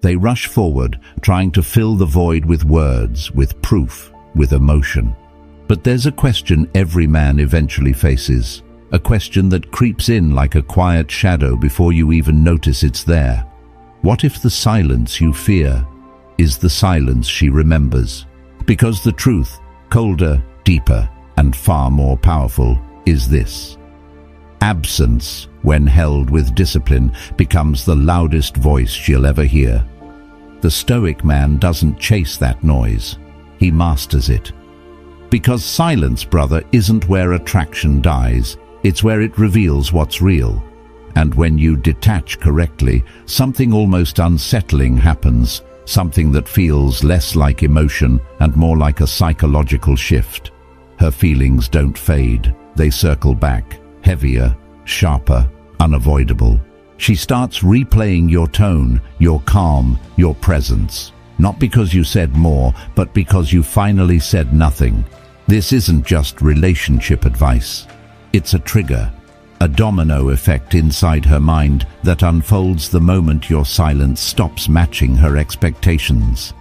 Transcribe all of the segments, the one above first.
They rush forward, trying to fill the void with words, with proof, with emotion. But there's a question every man eventually faces, a question that creeps in like a quiet shadow before you even notice it's there. What if the silence you fear is the silence she remembers? Because the truth, colder, deeper, and far more powerful, is this: absence, when held with discipline, becomes the loudest voice she'll ever hear. The Stoic man doesn't chase that noise. He masters it. Because silence, brother, isn't where attraction dies. It's where it reveals what's real. And when you detach correctly, something almost unsettling happens, something that feels less like emotion and more like a psychological shift. Her feelings don't fade. They circle back, heavier, sharper, unavoidable. She starts replaying your tone, your calm, your presence. Not because you said more, but because you finally said nothing. This isn't just relationship advice. It's a trigger, a domino effect inside her mind that unfolds the moment your silence stops matching her expectations.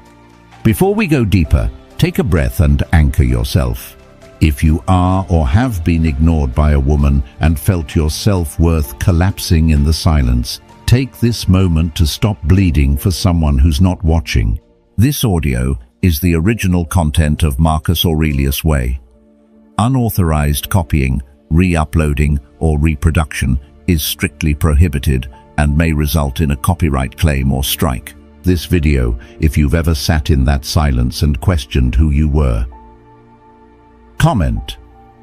Before we go deeper, take a breath and anchor yourself. If you are or have been ignored by a woman and felt your self-worth collapsing in the silence, take this moment to stop bleeding for someone who's not watching. This audio is the original content of Marcus Aurelius' Way. Unauthorized copying, re-uploading, or reproduction is strictly prohibited and may result in a copyright claim or strike. This video, if you've ever sat in that silence and questioned who you were. Comment: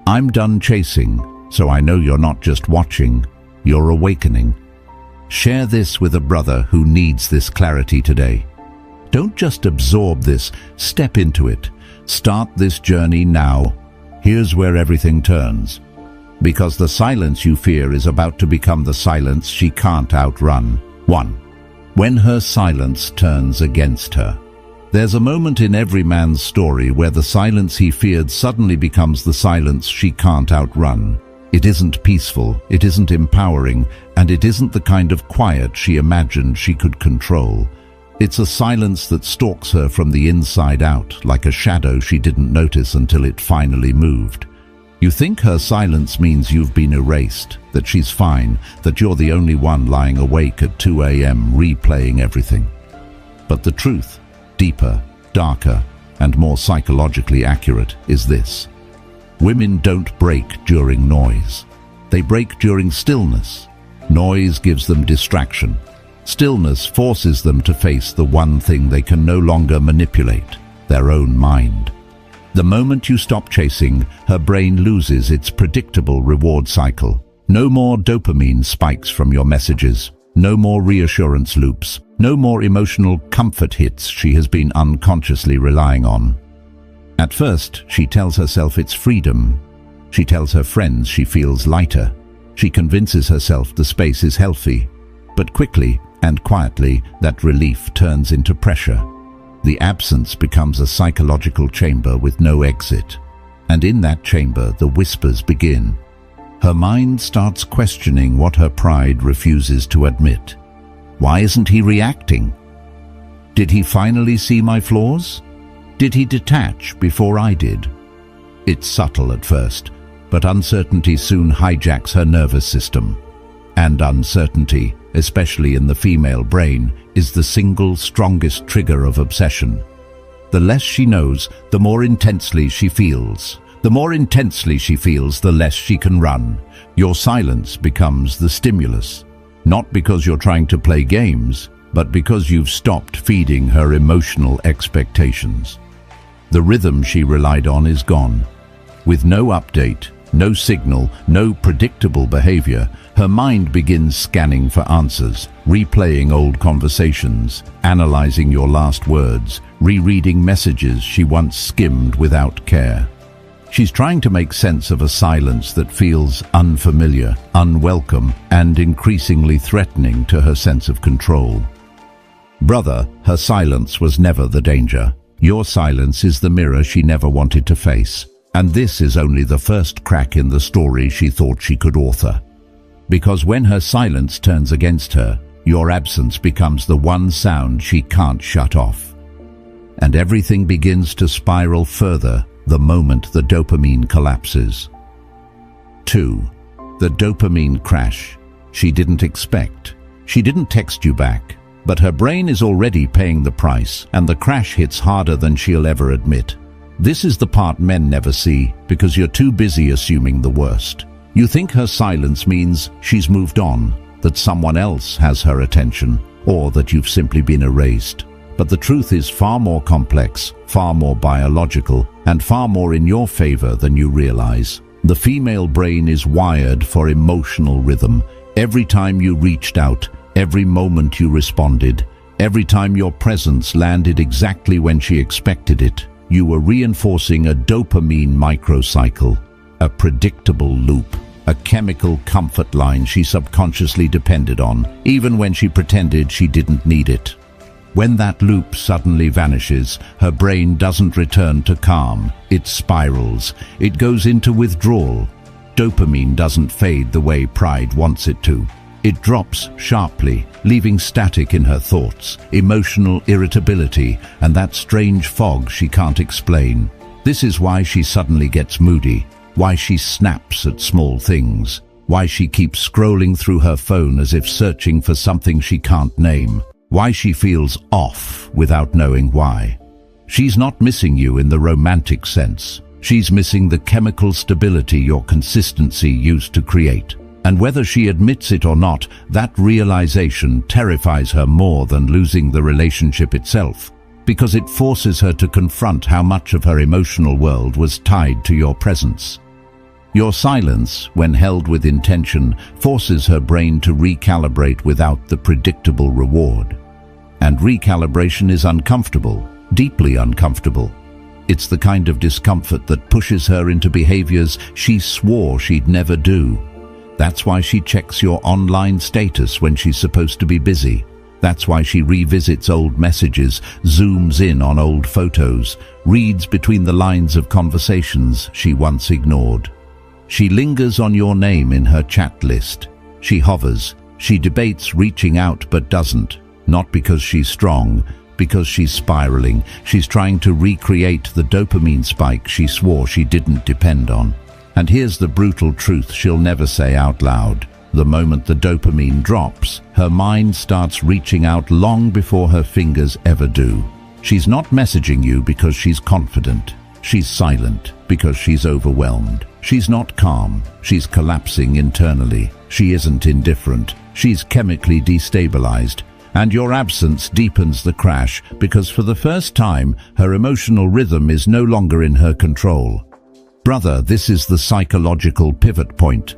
I'm done chasing, so I know you're not just watching, you're awakening. Share this with a brother who needs this clarity today. Don't just absorb this, step into it. Start this journey now. Here's where everything turns. Because the silence you fear is about to become the silence she can't outrun. 1. When her silence turns against her. There's a moment in every man's story where the silence he feared suddenly becomes the silence she can't outrun. It isn't peaceful, it isn't empowering, and it isn't the kind of quiet she imagined she could control. It's a silence that stalks her from the inside out, like a shadow she didn't notice until it finally moved. You think her silence means you've been erased, that she's fine, that you're the only one lying awake at 2 a.m. replaying everything. But the truth, deeper, darker, and more psychologically accurate, is this: women don't break during noise. They break during stillness. Noise gives them distraction. Stillness forces them to face the one thing they can no longer manipulate, their own mind. The moment you stop chasing, her brain loses its predictable reward cycle. No more dopamine spikes from your messages. No more reassurance loops. No more emotional comfort hits she has been unconsciously relying on. At first, she tells herself it's freedom. She tells her friends she feels lighter. She convinces herself the space is healthy. But quickly and quietly, that relief turns into pressure. The absence becomes a psychological chamber with no exit. And in that chamber, the whispers begin. Her mind starts questioning what her pride refuses to admit. Why isn't he reacting? Did he finally see my flaws? Did he detach before I did? It's subtle at first, but uncertainty soon hijacks her nervous system. And uncertainty, especially in the female brain, is the single strongest trigger of obsession. The less she knows, the more intensely she feels. The more intensely she feels, the less she can run. Your silence becomes the stimulus, not because you're trying to play games, but because you've stopped feeding her emotional expectations. The rhythm she relied on is gone. With no update, no signal, no predictable behavior, her mind begins scanning for answers, replaying old conversations, analyzing your last words, rereading messages she once skimmed without care. She's trying to make sense of a silence that feels unfamiliar, unwelcome, and increasingly threatening to her sense of control. Brother, her silence was never the danger. Your silence is the mirror she never wanted to face. And this is only the first crack in the story she thought she could author. Because when her silence turns against her, Your absence becomes the one sound she can't shut off. And everything begins to spiral further the moment the dopamine collapses. 2. The dopamine crash. She didn't expect. She didn't text you back, but her brain is already paying the price, and the crash hits harder than she'll ever admit. This is the part men never see, because you're too busy assuming the worst. You think her silence means she's moved on, that someone else has her attention, or that you've simply been erased. But the truth is far more complex, far more biological, and far more in your favor than you realize. The female brain is wired for emotional rhythm. Every time you reached out, every moment you responded, every time your presence landed exactly when she expected it, you were reinforcing a dopamine microcycle, a predictable loop, a chemical comfort line she subconsciously depended on, even when she pretended she didn't need it. When that loop suddenly vanishes, her brain doesn't return to calm. It spirals. It goes into withdrawal. Dopamine doesn't fade the way pride wants it to. It drops sharply, leaving static in her thoughts, emotional irritability, and that strange fog she can't explain. This is why she suddenly gets moody, why she snaps at small things, why she keeps scrolling through her phone as if searching for something she can't name, why she feels off without knowing why. She's not missing you in the romantic sense. She's missing the chemical stability your consistency used to create. And whether she admits it or not, that realization terrifies her more than losing the relationship itself, because it forces her to confront how much of her emotional world was tied to your presence. Your silence, when held with intention, forces her brain to recalibrate without the predictable reward. And recalibration is uncomfortable, deeply uncomfortable. It's the kind of discomfort that pushes her into behaviors she swore she'd never do. That's why she checks your online status when she's supposed to be busy. That's why she revisits old messages, zooms in on old photos, reads between the lines of conversations she once ignored. She lingers on your name in her chat list. She hovers. She debates reaching out but doesn't. Not because she's strong, because she's spiraling. She's trying to recreate the dopamine spike she swore she didn't depend on. And here's the brutal truth she'll never say out loud. The moment the dopamine drops, her mind starts reaching out long before her fingers ever do. She's not messaging you because she's confident. She's silent because she's overwhelmed. She's not calm. She's collapsing internally. She isn't indifferent. She's chemically destabilized. And your absence deepens the crash because for the first time, her emotional rhythm is no longer in her control. Brother, this is the psychological pivot point.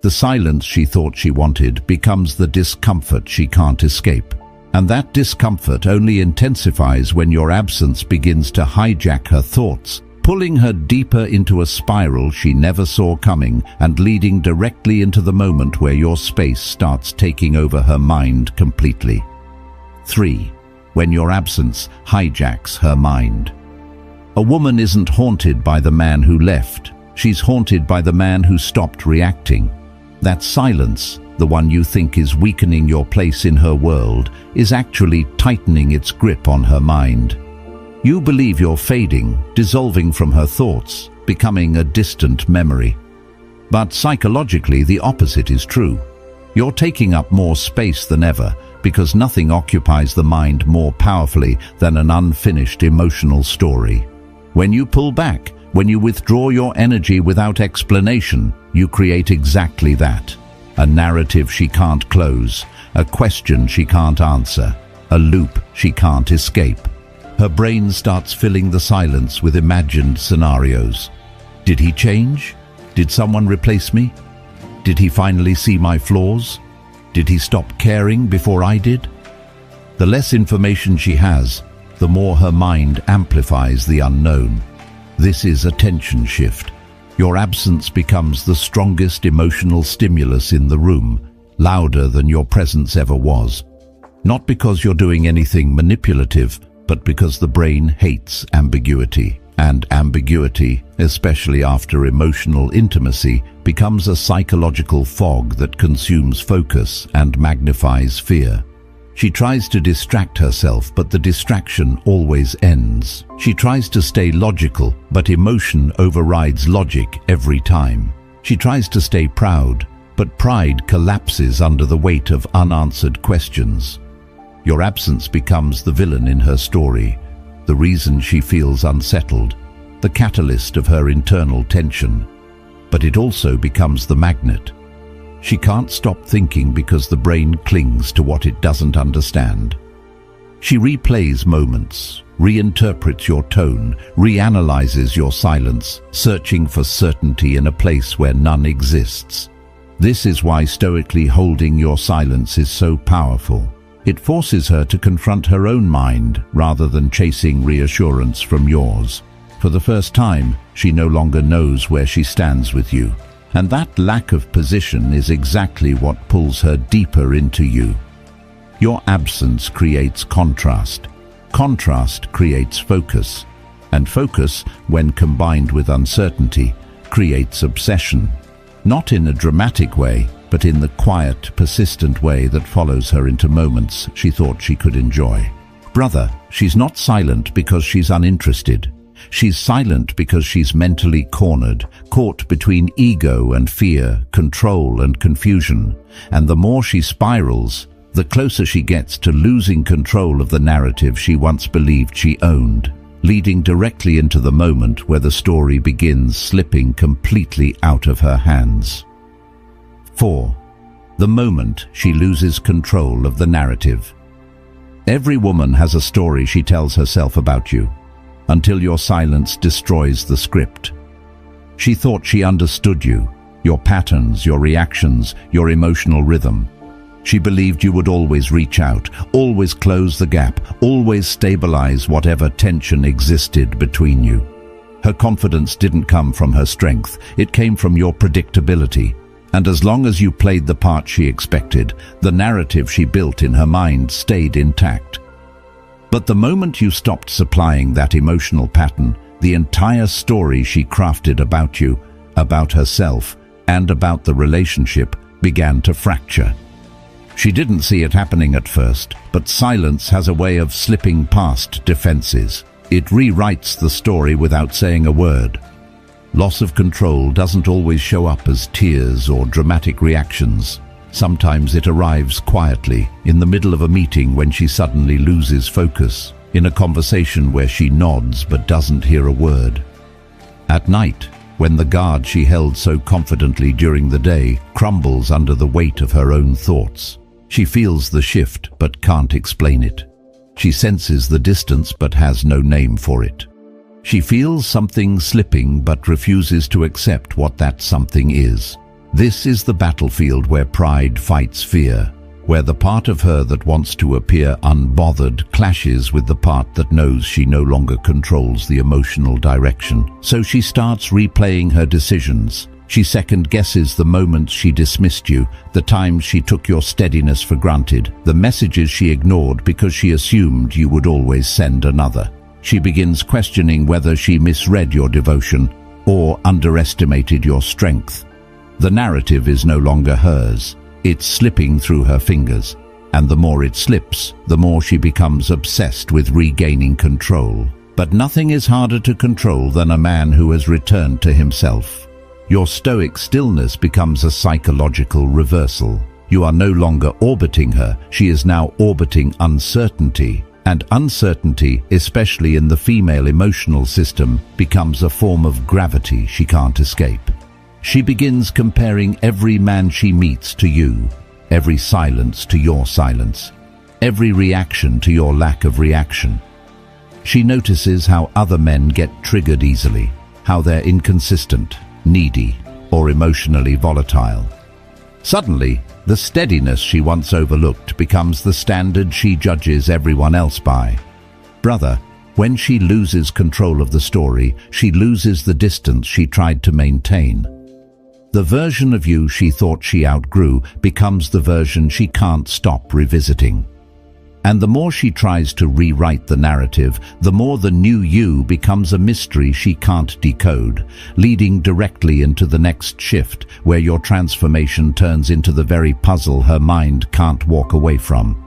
The silence she thought she wanted becomes the discomfort she can't escape. And that discomfort only intensifies when your absence begins to hijack her thoughts, pulling her deeper into a spiral she never saw coming and leading directly into the moment where your space starts taking over her mind completely. 3. When your absence hijacks her mind. A woman isn't haunted by the man who left. She's haunted by the man who stopped reacting. That silence, the one you think is weakening your place in her world, is actually tightening its grip on her mind. You believe you're fading, dissolving from her thoughts, becoming a distant memory. But psychologically, the opposite is true. You're taking up more space than ever, because nothing occupies the mind more powerfully than an unfinished emotional story. When you pull back, when you withdraw your energy without explanation, you create exactly that. A narrative she can't close, a question she can't answer, a loop she can't escape. Her brain starts filling the silence with imagined scenarios. Did he change? Did someone replace me? Did he finally see my flaws? Did he stop caring before I did? The less information she has, the more her mind amplifies the unknown. This is attention shift. Your absence becomes the strongest emotional stimulus in the room, louder than your presence ever was. Not because you're doing anything manipulative, but because the brain hates ambiguity. And ambiguity, especially after emotional intimacy, becomes a psychological fog that consumes focus and magnifies fear. She tries to distract herself, but the distraction always ends. She tries to stay logical, but emotion overrides logic every time. She tries to stay proud, but pride collapses under the weight of unanswered questions. Your absence becomes the villain in her story, the reason she feels unsettled, the catalyst of her internal tension. But it also becomes the magnet. She can't stop thinking because the brain clings to what it doesn't understand. She replays moments, reinterprets your tone, reanalyzes your silence, searching for certainty in a place where none exists. This is why stoically holding your silence is so powerful. It forces her to confront her own mind rather than chasing reassurance from yours. For the first time, she no longer knows where she stands with you. And that lack of position is exactly what pulls her deeper into you. Your absence creates contrast. Contrast creates focus. And focus, when combined with uncertainty, creates obsession. Not in a dramatic way, but in the quiet, persistent way that follows her into moments she thought she could enjoy. Brother, she's not silent because she's uninterested. She's silent because she's mentally cornered, caught between ego and fear, control and confusion. And the more she spirals, the closer she gets to losing control of the narrative she once believed she owned, leading directly into the moment where the story begins slipping completely out of her hands. 4. The moment she loses control of the narrative. Every woman has a story she tells herself about you, until your silence destroys the script. She thought she understood you, your patterns, your reactions, your emotional rhythm. She believed you would always reach out, always close the gap, always stabilize whatever tension existed between you. Her confidence didn't come from her strength, it came from your predictability. And as long as you played the part she expected, the narrative she built in her mind stayed intact. But the moment you stopped supplying that emotional pattern, the entire story she crafted about you, about herself, and about the relationship began to fracture. She didn't see it happening at first, but silence has a way of slipping past defenses. It rewrites the story without saying a word. Loss of control doesn't always show up as tears or dramatic reactions. Sometimes it arrives quietly, in the middle of a meeting when she suddenly loses focus, in a conversation where she nods but doesn't hear a word. At night, when the guard she held so confidently during the day crumbles under the weight of her own thoughts. She feels the shift but can't explain it. She senses the distance but has no name for it. She feels something slipping but refuses to accept what that something is. This is the battlefield where pride fights fear, where the part of her that wants to appear unbothered clashes with the part that knows she no longer controls the emotional direction. So she starts replaying her decisions. She second-guesses the moments she dismissed you, the times she took your steadiness for granted, the messages she ignored because she assumed you would always send another. She begins questioning whether she misread your devotion or underestimated your strength. The narrative is no longer hers. It's slipping through her fingers, and the more it slips, the more she becomes obsessed with regaining control. But nothing is harder to control than a man who has returned to himself. Your stoic stillness becomes a psychological reversal. You are no longer orbiting her, she is now orbiting uncertainty. And uncertainty, especially in the female emotional system, becomes a form of gravity she can't escape. She begins comparing every man she meets to you, every silence to your silence, every reaction to your lack of reaction. She notices how other men get triggered easily, how they're inconsistent, needy, or emotionally volatile. Suddenly, the steadiness she once overlooked becomes the standard she judges everyone else by. Brother, when she loses control of the story, she loses the distance she tried to maintain. The version of you she thought she outgrew becomes the version she can't stop revisiting. And the more she tries to rewrite the narrative, the more the new you becomes a mystery she can't decode, leading directly into the next shift, where your transformation turns into the very puzzle her mind can't walk away from.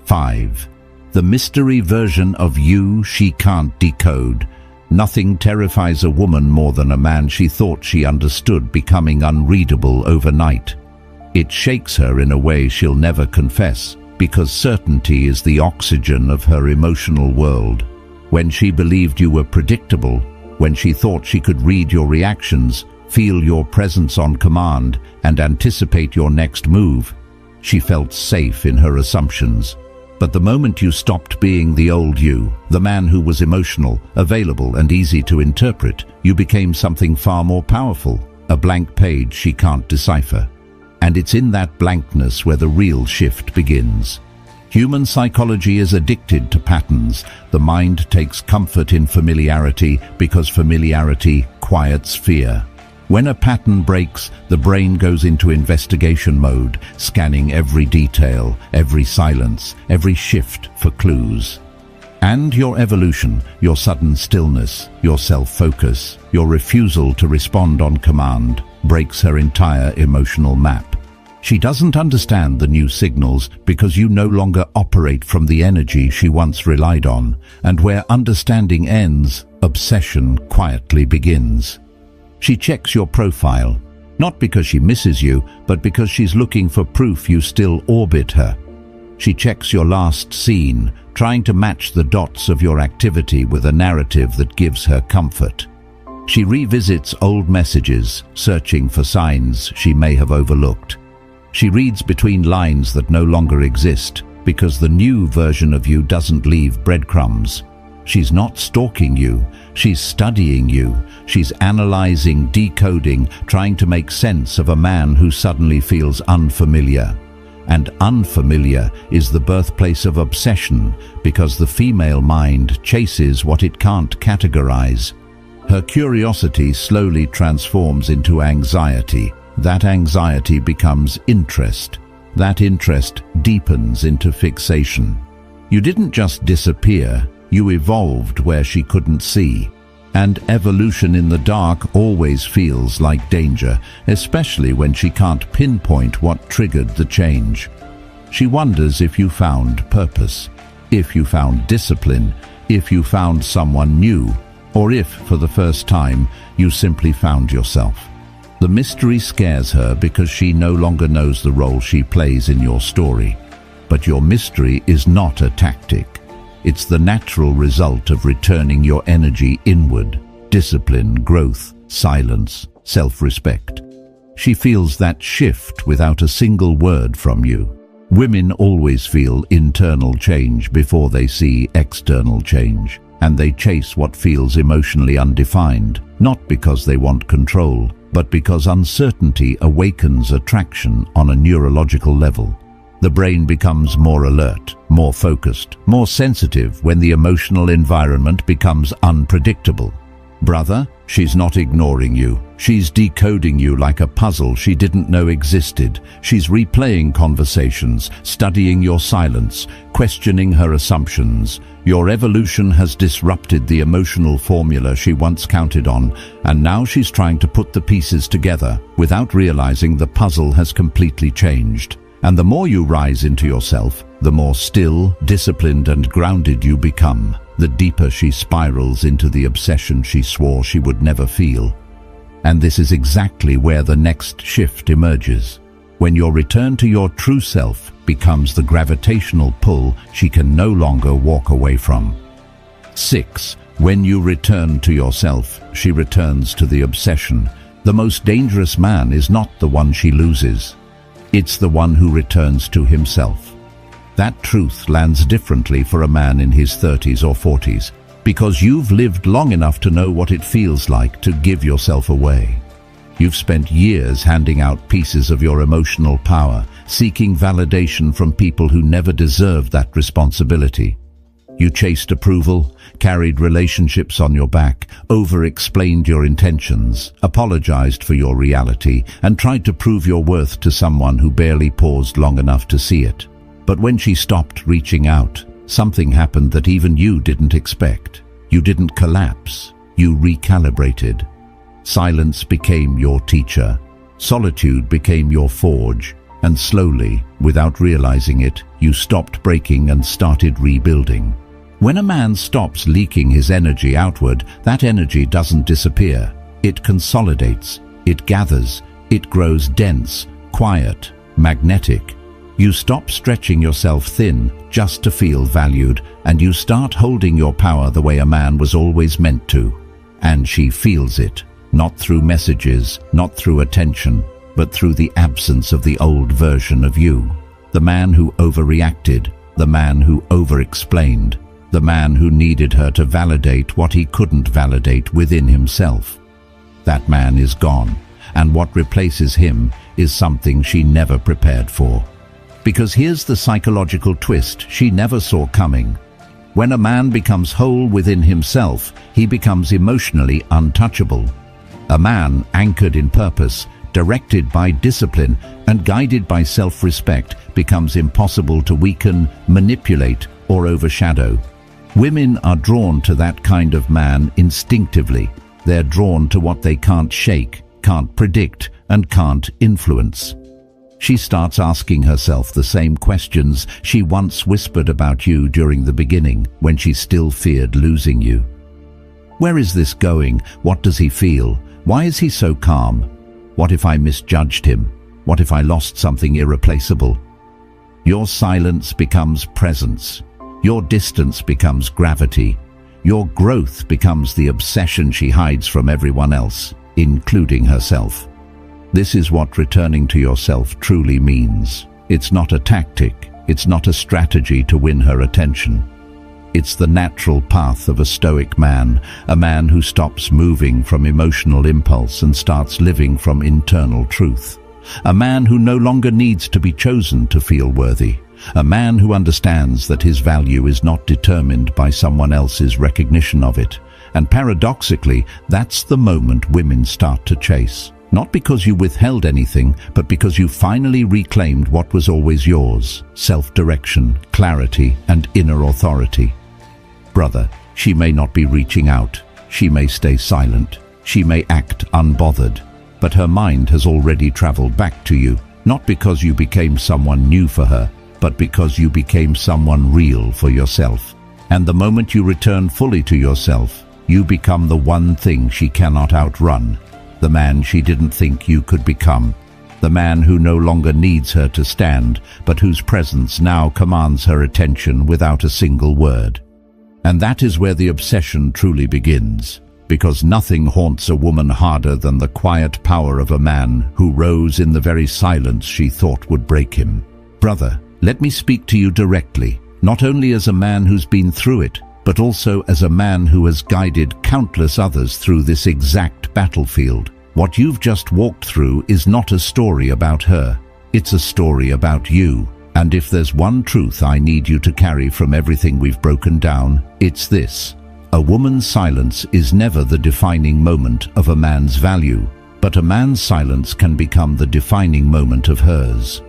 5. The mystery version of you she can't decode. Nothing terrifies a woman more than a man she thought she understood becoming unreadable overnight. It shakes her in a way she'll never confess, because certainty is the oxygen of her emotional world. When she believed you were predictable, when she thought she could read your reactions, feel your presence on command, and anticipate your next move, she felt safe in her assumptions. But the moment you stopped being the old you, the man who was emotional, available, and easy to interpret, you became something far more powerful, a blank page she can't decipher. And it's in that blankness where the real shift begins. Human psychology is addicted to patterns. The mind takes comfort in familiarity because familiarity quiets fear. When a pattern breaks, the brain goes into investigation mode, scanning every detail, every silence, every shift for clues. And your evolution, your sudden stillness, your self-focus, your refusal to respond on command, breaks her entire emotional map. She doesn't understand the new signals because you no longer operate from the energy she once relied on, and where understanding ends, obsession quietly begins. She checks your profile, not because she misses you, but because she's looking for proof you still orbit her. She checks your last scene, trying to match the dots of your activity with a narrative that gives her comfort. She revisits old messages, searching for signs she may have overlooked. She reads between lines that no longer exist, because the new version of you doesn't leave breadcrumbs. She's not stalking you, she's studying you. She's analyzing, decoding, trying to make sense of a man who suddenly feels unfamiliar. And unfamiliar is the birthplace of obsession, because the female mind chases what it can't categorize. Her curiosity slowly transforms into anxiety. That anxiety becomes interest. That interest deepens into fixation. You didn't just disappear, you evolved where she couldn't see. And evolution in the dark always feels like danger, especially when she can't pinpoint what triggered the change. She wonders if you found purpose, if you found discipline, if you found someone new, or if, for the first time, you simply found yourself. The mystery scares her because she no longer knows the role she plays in your story. But your mystery is not a tactic. It's the natural result of returning your energy inward. Discipline, growth, silence, self-respect. She feels that shift without a single word from you. Women always feel internal change before they see external change, and they chase what feels emotionally undefined, not because they want control, but because uncertainty awakens attraction on a neurological level. The brain becomes more alert, more focused, more sensitive when the emotional environment becomes unpredictable. Brother, she's not ignoring you. She's decoding you like a puzzle she didn't know existed. She's replaying conversations, studying your silence, questioning her assumptions. Your evolution has disrupted the emotional formula she once counted on, and now she's trying to put the pieces together without realizing the puzzle has completely changed. And the more you rise into yourself, the more still, disciplined, and grounded you become, the deeper she spirals into the obsession she swore she would never feel. And this is exactly where the next shift emerges, when your return to your true self becomes the gravitational pull she can no longer walk away from. 6. When you return to yourself, she returns to the obsession. The most dangerous man is not the one she loses. It's the one who returns to himself. That truth lands differently for a man in his 30s or 40s, because you've lived long enough to know what it feels like to give yourself away. You've spent years handing out pieces of your emotional power, seeking validation from people who never deserved that responsibility. You chased approval, carried relationships on your back, over-explained your intentions, apologized for your reality, and tried to prove your worth to someone who barely paused long enough to see it. But when she stopped reaching out, something happened that even you didn't expect. You didn't collapse, you recalibrated. Silence became your teacher. Solitude became your forge. And slowly, without realizing it, you stopped breaking and started rebuilding. When a man stops leaking his energy outward, that energy doesn't disappear. It consolidates, it gathers, it grows dense, quiet, magnetic. You stop stretching yourself thin just to feel valued, and you start holding your power the way a man was always meant to. And she feels it, not through messages, not through attention, but through the absence of the old version of you. The man who overreacted, the man who over-explained, the man who needed her to validate what he couldn't validate within himself. That man is gone, and what replaces him is something she never prepared for. Because here's the psychological twist she never saw coming. When a man becomes whole within himself, he becomes emotionally untouchable. A man anchored in purpose, directed by discipline, and guided by self-respect becomes impossible to weaken, manipulate, or overshadow. Women are drawn to that kind of man instinctively. They're drawn to what they can't shake, can't predict, and can't influence. She starts asking herself the same questions she once whispered about you during the beginning, when she still feared losing you. Where is this going? What does he feel? Why is he so calm? What if I misjudged him? What if I lost something irreplaceable? Your silence becomes presence. Your distance becomes gravity. Your growth becomes the obsession she hides from everyone else, including herself. This is what returning to yourself truly means. It's not a tactic. It's not a strategy to win her attention. It's the natural path of a Stoic man, a man who stops moving from emotional impulse and starts living from internal truth. A man who no longer needs to be chosen to feel worthy. A man who understands that his value is not determined by someone else's recognition of it. And paradoxically, that's the moment women start to chase. Not because you withheld anything, but because you finally reclaimed what was always yours: self-direction, clarity, and inner authority. Brother, she may not be reaching out. She may stay silent. She may act unbothered. But her mind has already traveled back to you, not because you became someone new for her, but because you became someone real for yourself. And the moment you return fully to yourself, you become the one thing she cannot outrun. The man she didn't think you could become. The man who no longer needs her to stand, but whose presence now commands her attention without a single word. And that is where the obsession truly begins, because nothing haunts a woman harder than the quiet power of a man who rose in the very silence she thought would break him. Brother, let me speak to you directly, not only as a man who's been through it, but also as a man who has guided countless others through this exact battlefield. What you've just walked through is not a story about her. It's a story about you. And if there's one truth I need you to carry from everything we've broken down, it's this. A woman's silence is never the defining moment of a man's value, but a man's silence can become the defining moment of hers.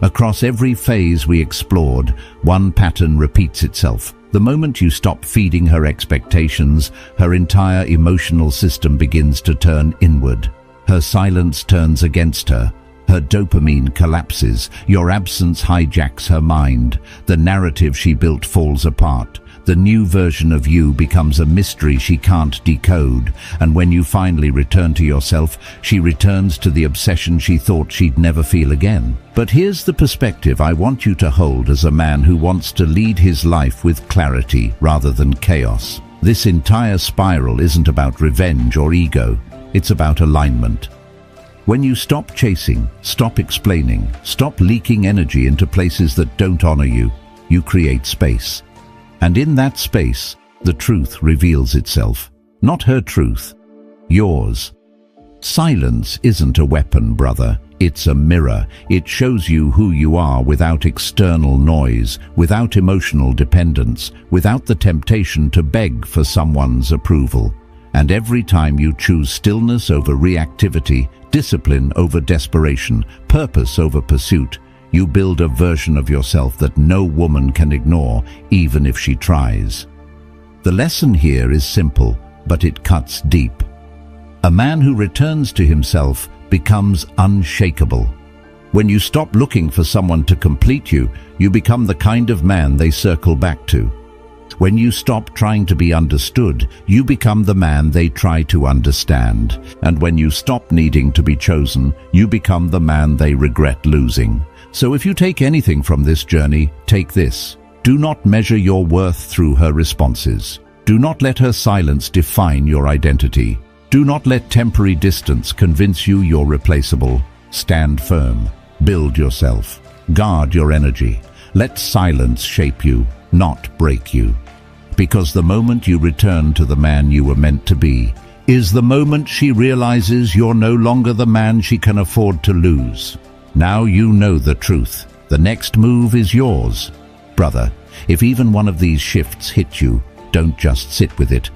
Across every phase we explored, one pattern repeats itself. The moment you stop feeding her expectations, her entire emotional system begins to turn inward. Her silence turns against her. Her dopamine collapses. Your absence hijacks her mind. The narrative she built falls apart. The new version of you becomes a mystery she can't decode. And when you finally return to yourself, she returns to the obsession she thought she'd never feel again. But here's the perspective I want you to hold as a man who wants to lead his life with clarity rather than chaos. This entire spiral isn't about revenge or ego. It's about alignment. When you stop chasing, stop explaining, stop leaking energy into places that don't honor you, you create space. And in that space, the truth reveals itself. Not her truth, yours. Silence isn't a weapon, brother. It's a mirror. It shows you who you are without external noise, without emotional dependence, without the temptation to beg for someone's approval. And every time you choose stillness over reactivity, discipline over desperation, purpose over pursuit, You build a version of yourself that no woman can ignore, even if she tries. The lesson here is simple, but it cuts deep. A man who returns to himself becomes unshakable. When you stop looking for someone to complete you, you become the kind of man they circle back to. When you stop trying to be understood, you become the man they try to understand. And when you stop needing to be chosen, you become the man they regret losing. So if you take anything from this journey, take this. Do not measure your worth through her responses. Do not let her silence define your identity. Do not let temporary distance convince you you're replaceable. Stand firm. Build yourself. Guard your energy. Let silence shape you, not break you. Because the moment you return to the man you were meant to be is the moment she realizes you're no longer the man she can afford to lose. Now you know the truth. The next move is yours. Brother, if even one of these shifts hit you, don't just sit with it.